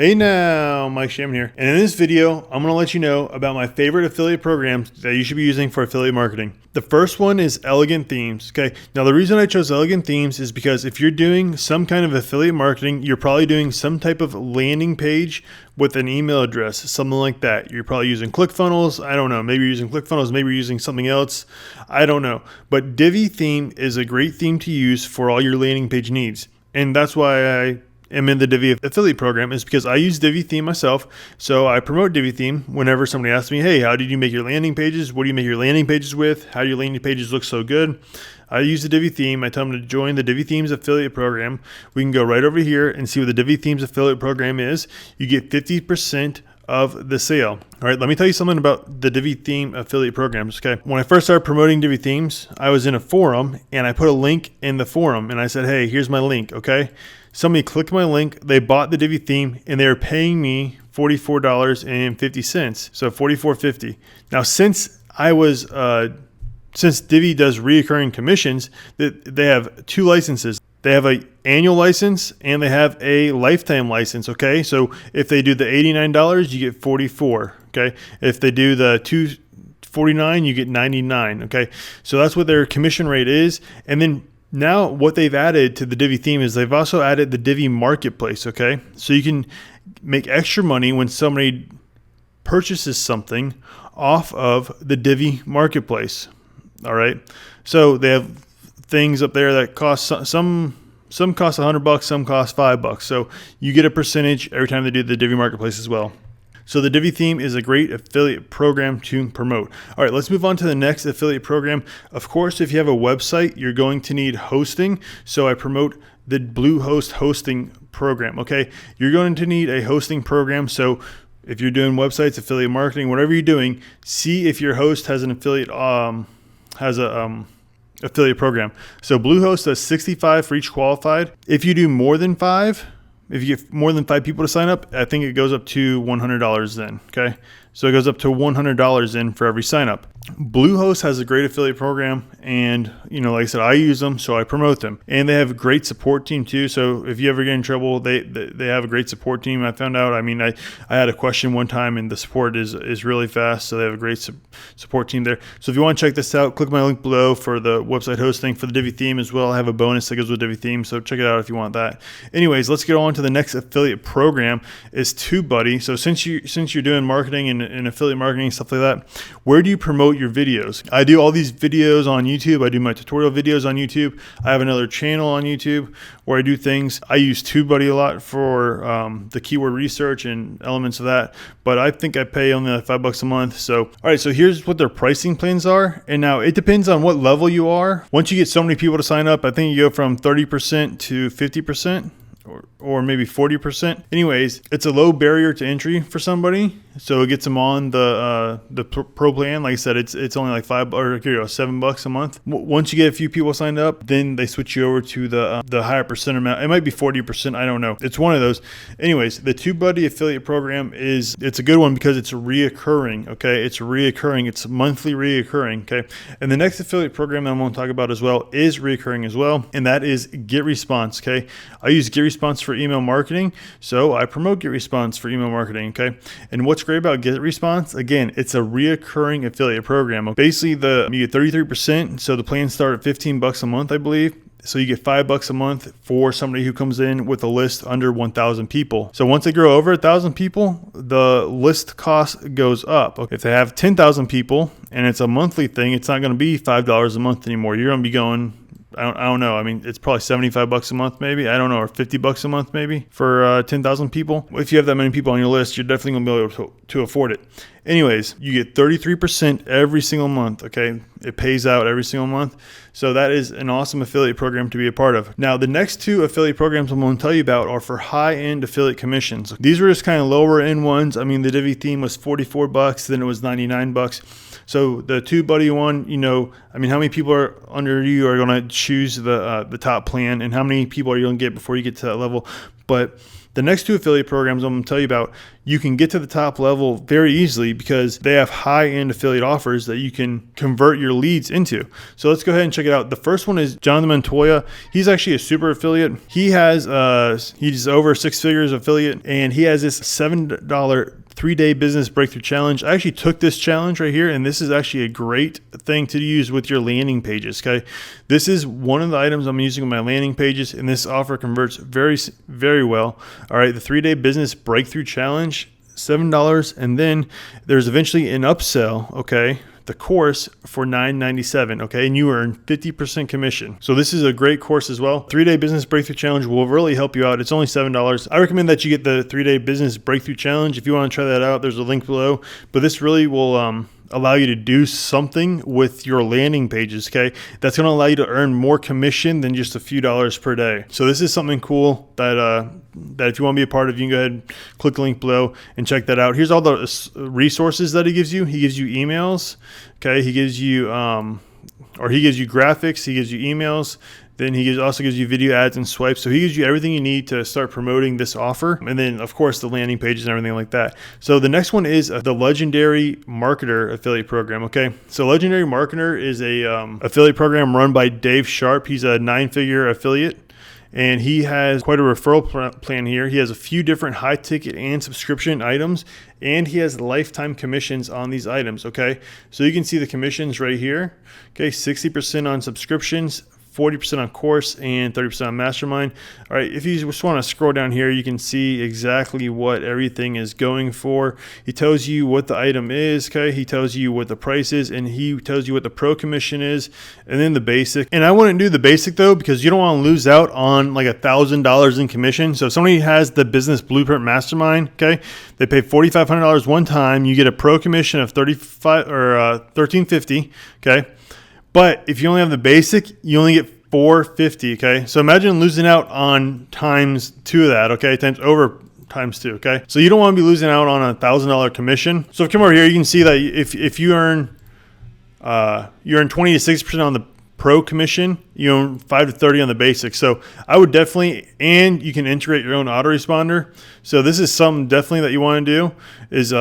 Hey now, Mike Shamon here. And in this video, I'm going to let you know about my favorite affiliate programs that you should be using for affiliate marketing. The first one is Elegant Themes. Okay. Now the reason I chose Elegant Themes is because if you're doing some kind of affiliate marketing, you're probably doing some type of landing page with an email address, something like that. You're probably using ClickFunnels. I don't know. Maybe you're using ClickFunnels. Maybe you're using something else. I don't know. But Divi theme is a great theme to use for all your landing page needs. And that's why I am in the Divi affiliate program, is because I use Divi theme myself. So I promote Divi theme whenever somebody asks me, hey, how did you make your landing pages? What do you make your landing pages with? How do your landing pages look so good? I use the Divi theme. I tell them to join the Divi Themes affiliate program. We can go right over here and see what the Divi Themes affiliate program is. You get 50% of the sale. All right, let me tell you something about the Divi theme affiliate programs. Okay, when I first started promoting Divi themes, I was in a forum and I put a link in the forum and I said, hey, here's my link. Okay, somebody clicked my link, they bought the Divi theme, and they were paying me $44.50, so $44.50. Now, since Divi does reoccurring commissions, they have two licenses. They have an annual license and they have a lifetime license. Okay, so if they do the $89, you get $44. Okay, if they do the $249, you get $99. Okay, so that's what their commission rate is. And then now what they've added to the Divi theme is they've also added the Divi Marketplace. Okay, so you can make extra money when somebody purchases something off of the Divi Marketplace. All right, so they have things up there that cost some cost $100, some cost $5. So you get a percentage every time they do the Divi Marketplace as well. So the Divi theme is a great affiliate program to promote. All right, let's move on to the next affiliate program. Of course, if you have a website, you're going to need hosting. So I promote the Bluehost hosting program. Okay, you're going to need a hosting program. So if you're doing websites, affiliate marketing, whatever you're doing, see if your host has an affiliate affiliate program. So Bluehost does $65 for each qualified. If you do more than 5, if you get more than 5 people to sign up, I think it goes up to $100 then. Okay, so it goes up to $100 in for every sign up. Bluehost has a great affiliate program, and like I said, I use them, so I promote them. And they have a great support team too. So if you ever get in trouble, they have a great support team. I found out. I mean, I had a question one time, and the support is really fast. So they have a great support team there. So if you want to check this out, click my link below for the website hosting for the Divi theme as well. I have a bonus that goes with Divi theme, so check it out if you want that. Anyways, let's get on to the next affiliate program. Is TubeBuddy. So since you're doing marketing and affiliate marketing, stuff like that, where do you promote your videos? I do all these videos on YouTube. I do my tutorial videos on YouTube. I have another channel on YouTube where I do things. I use TubeBuddy a lot for the keyword research and elements of that, but I think I pay only like $5 a month. So, all right, so here's what their pricing plans are. And now it depends on what level you are. Once you get so many people to sign up, I think you go from 30% to 50%. Or maybe 40%. Anyways, it's a low barrier to entry for somebody, so it gets them on the pro plan. Like I said, it's only like $7 a month. Once you get a few people signed up, then they switch you over to the higher percent amount. It might be 40%. I don't know. It's one of those. Anyways, the TubeBuddy affiliate program it's a good one because it's reoccurring. Okay, it's reoccurring. It's monthly reoccurring. Okay, and the next affiliate program that I'm going to talk about as well is reoccurring as well, and that is GetResponse. Okay, I use GetResponse for email marketing, so I promote GetResponse for email marketing. Okay, and what's great about GetResponse, again, it's a reoccurring affiliate program. Basically, you get 33%, so the plans start at $15 a month, I believe. So you get $5 a month for somebody who comes in with a list under 1,000 people. So once they grow over 1,000 people, the list cost goes up. If they have 10,000 people and it's a monthly thing, it's not going to be $5 a month anymore. You're going to be going, I don't know. I mean, it's probably $75 a month, maybe. I don't know, or $50 a month, maybe, for 10,000 people. If you have that many people on your list, you're definitely going to be able to afford it. Anyways, you get 33% every single month. Okay, it pays out every single month. So that is an awesome affiliate program to be a part of. Now, the next two affiliate programs I'm going to tell you about are for high-end affiliate commissions. These were just kind of lower-end ones. I mean, the Divi theme was $44, then it was $99. So the TubeBuddy one, I mean, how many people are under you are going to choose the top plan, and how many people are you going to get before you get to that level? But The next two affiliate programs I'm going to tell you about, you can get to the top level very easily because they have high-end affiliate offers that you can convert your leads into. So let's go ahead and check it out. The first one is Jonathan Montoya. He's actually a super affiliate. He's over 6 figures affiliate, and he has this $7 3-day business breakthrough challenge. I actually took this challenge right here, and this is actually a great thing to use with your landing pages. Okay, this is one of the items I'm using on my landing pages, and this offer converts very, very well. All right, the 3-day business breakthrough challenge, $7, and then there's eventually an upsell. Okay, the course for $9.97, okay, and you earn 50% commission. So this is a great course as well. 3-day business breakthrough challenge will really help you out. It's only $7. I recommend that you get the 3-day business breakthrough challenge. If you want to try that out, there's a link below, but this really will allow you to do something with your landing pages, okay? That's going to allow you to earn more commission than just a few dollars per day. So this is something cool that if you want to be a part of, you can go ahead and click the link below and check that out. Here's all the resources that he gives you. He gives you emails, okay? He gives you graphics, he gives you emails. Then he also gives you video ads and swipes. So he gives you everything you need to start promoting this offer. And then, of course, the landing pages and everything like that. So the next one is the Legendary Marketer affiliate program. Okay, so Legendary Marketer is a affiliate program run by Dave Sharp. He's a 9-figure affiliate, and he has quite a referral plan here. He has a few different high ticket and subscription items, and he has lifetime commissions on these items. Okay, so you can see the commissions right here. Okay, 60% on subscriptions, 40% on course, and 30% on mastermind. All right, if you just want to scroll down here, you can see exactly what everything is going for. He tells you what the item is, okay? He tells you what the price is, and he tells you what the pro commission is, and then the basic. And I wouldn't do the basic though, because you don't want to lose out on like $1,000 in commission. So if somebody has the business blueprint mastermind, okay, they pay $4,500 one time, you get a pro commission of $1350, okay? But if you only have the basic, you only get $450, okay? So imagine losing out on times 2 of that, okay? Times 2, okay? So you don't want to be losing out on $1,000 commission. So if you come over here, you can see that if you earn 20 to 60% on the pro commission, you earn 5 to 30 on the basic. So I would definitely, and you can integrate your own autoresponder. So this is something definitely that you want to do is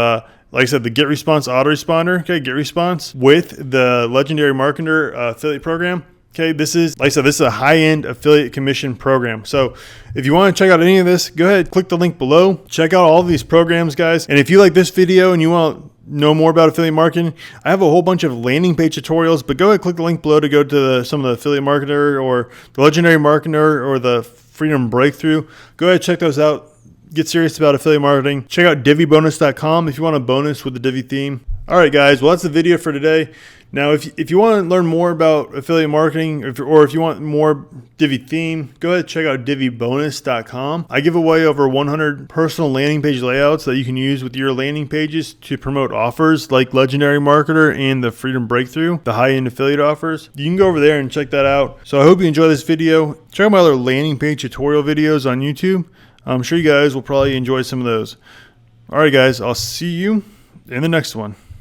like I said, the GetResponse autoresponder, okay, GetResponse with the Legendary Marketer affiliate program. Okay, this is, like I said, this is a high-end affiliate commission program. So if you want to check out any of this, go ahead, click the link below. Check out all of these programs, guys. And if you like this video and you want to know more about affiliate marketing, I have a whole bunch of landing page tutorials, but go ahead, click the link below to go to some of the affiliate marketer or the Legendary Marketer or the Freedom Breakthrough. Go ahead, check those out. Get serious about affiliate marketing. Check out DiviBonus.com if you want a bonus with the Divi theme. All right, guys. Well, that's the video for today. Now, if you want to learn more about affiliate marketing or if you want more Divi theme, go ahead and check out DiviBonus.com. I give away over 100 personal landing page layouts that you can use with your landing pages to promote offers like Legendary Marketer and the Freedom Breakthrough, the high-end affiliate offers. You can go over there and check that out. So I hope you enjoy this video. Check out my other landing page tutorial videos on YouTube. I'm sure you guys will probably enjoy some of those. All right, guys, I'll see you in the next one.